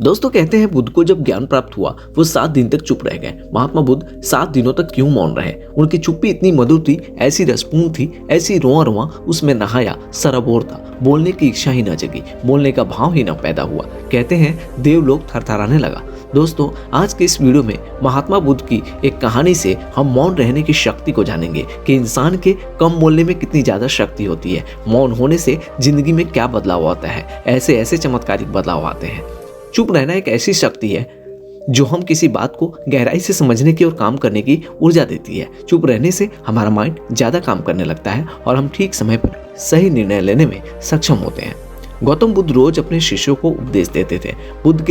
दोस्तों कहते हैं बुद्ध को जब ज्ञान प्राप्त हुआ वो 7 दिन तक चुप रह गए। महात्मा बुद्ध 7 दिनों तक क्यों मौन रहे? उनकी चुप्पी इतनी मधुर थी, ऐसी रसपूर्ण थी, ऐसी रोआ रोआ उसमें नहाया सराबोर था। बोलने की इच्छा ही न जगी, बोलने का भाव ही न पैदा हुआ। कहते हैं देवलोक थरथराने लगा। दोस्तों आज के इस वीडियो में महात्मा बुद्ध की एक कहानी से हम मौन रहने की शक्ति को जानेंगे कि इंसान के कम बोलने में कितनी ज्यादा शक्ति होती है। मौन होने से जिंदगी में क्या बदलाव आता है, ऐसे ऐसे चमत्कारिक बदलाव आते हैं। चुप रहना एक ऐसी शक्ति है जो हम किसी बात को गहराई से समझने की और काम करने की ऊर्जा देती है। चुप रहने से हमारा माइंड ज्यादा काम करने लगता है और हम ठीक समय पर सही निर्णय लेने में सक्षम होते हैं। गौतम बुद्ध रोज अपने शिष्यों को उपदेश देते थे। बुद्ध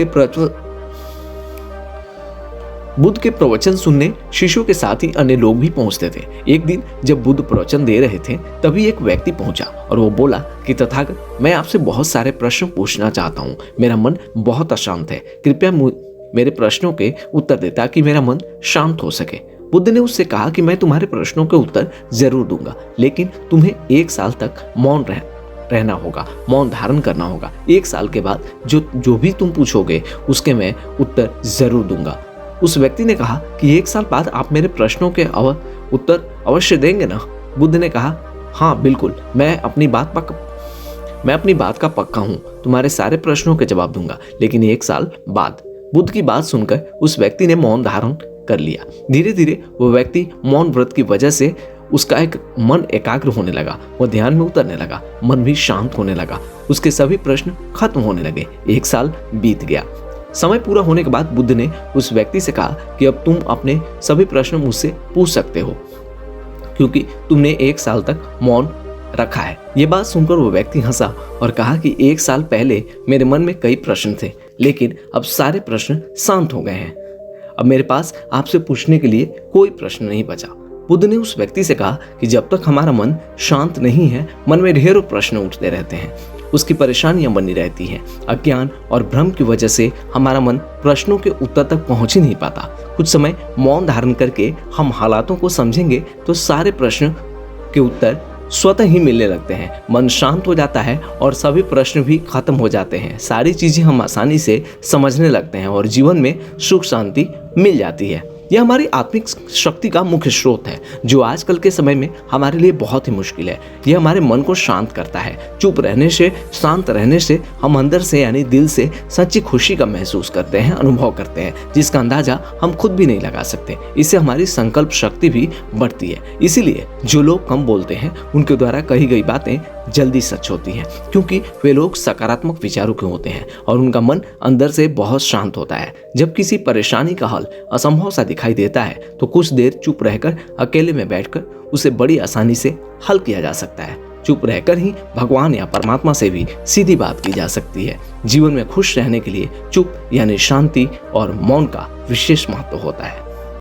के प्रवचन सुनने शिष्यों के साथ ही अन्य लोग भी पहुंचते थे। एक दिन जब बुद्ध प्रवचन दे रहे थे तभी एक व्यक्ति पहुंचा और वो बोला कि तथागत, मैं आपसे बहुत सारे प्रश्न पूछना चाहता हूँ। मेरा मन बहुत अशांत है, कृपया मेरे प्रश्नों के उत्तर दे ताकि मेरा मन शांत हो सके। बुद्ध ने उससे कहा कि मैं तुम्हारे प्रश्नों के उत्तर जरूर दूंगा, लेकिन तुम्हें 1 साल तक मौन रहना होगा, मौन धारण करना होगा। 1 साल के बाद जो भी तुम पूछोगे उसके मैं उत्तर जरूर दूंगा। उस व्यक्ति ने कहा कि 1 साल बाद आप मेरे प्रश्नों के उत्तर अवश्य देंगे ना? बुद्ध ने कहा, हाँ बिल्कुल, मैं अपनी बात का पक्का हूँ, तुम्हारे सारे प्रश्नों के जवाब दूंगा, लेकिन 1 साल बाद। बुद्ध की बात सुनकर उस व्यक्ति ने मौन धारण कर लिया। धीरे धीरे वो व्यक्ति मौन व्रत की वजह से उसका एक मन एकाग्र होने लगा, वो ध्यान में उतरने लगा, मन भी शांत होने लगा, उसके सभी प्रश्न खत्म होने लगे। 1 साल बीत गया। समय पूरा होने के बाद बुद्ध ने उस व्यक्ति से कहा कि अब तुम अपने सभी प्रश्न मुझसे पूछ सकते हो, क्योंकि तुमने 1 साल तक मौन रखा है। ये बात सुनकर वो व्यक्ति हंसा और कहा कि 1 साल पहले मेरे मन में कई प्रश्न थे, लेकिन अब सारे प्रश्न शांत हो गए हैं। अब मेरे पास आपसे पूछने के लिए कोई प्रश्न नहीं बचा। बुद्ध ने उस व्यक्ति से कहा कि जब तक हमारा मन शांत नहीं है, मन में ढेरों प्रश्न उठते रहते हैं, उसकी परेशानियां बनी रहती हैं। अज्ञान और भ्रम की वजह से हमारा मन प्रश्नों के उत्तर तक पहुंच ही नहीं पाता। कुछ समय मौन धारण करके हम हालातों को समझेंगे तो सारे प्रश्न के उत्तर स्वतः ही मिलने लगते हैं। मन शांत हो जाता है और सभी प्रश्न भी खत्म हो जाते हैं। सारी चीजें हम आसानी से समझने लगते हैं और जीवन में सुख शांति मिल जाती है। यह हमारी आत्मिक शक्ति का मुख्य स्रोत है, जो आजकल के समय में हमारे लिए बहुत ही मुश्किल है। यह हमारे मन को शांत करता है। चुप रहने से, शांत रहने से हम अंदर से यानी दिल से सच्ची खुशी का महसूस करते हैं, अनुभव करते हैं, जिसका अंदाजा हम खुद भी नहीं लगा सकते। इससे हमारी संकल्प शक्ति भी बढ़ती है। इसीलिए जो लोग कम बोलते हैं उनके द्वारा कही गई बातें जल्दी सच होती हैं, क्योंकि वे लोग सकारात्मक विचारों के होते हैं और उनका मन अंदर से बहुत शांत होता है। जब किसी परेशानी का हल असंभव सा दिखाई देता है तो कुछ देर चुप रहकर अकेले में बैठकर उसे बड़ी आसानी से हल किया जा सकता है। चुप रहकर ही भगवान या परमात्मा से भी सीधी बात की जा सकती है। जीवन में खुश रहने के लिए चुप यानी शांति और मौन का विशेष महत्व होता है।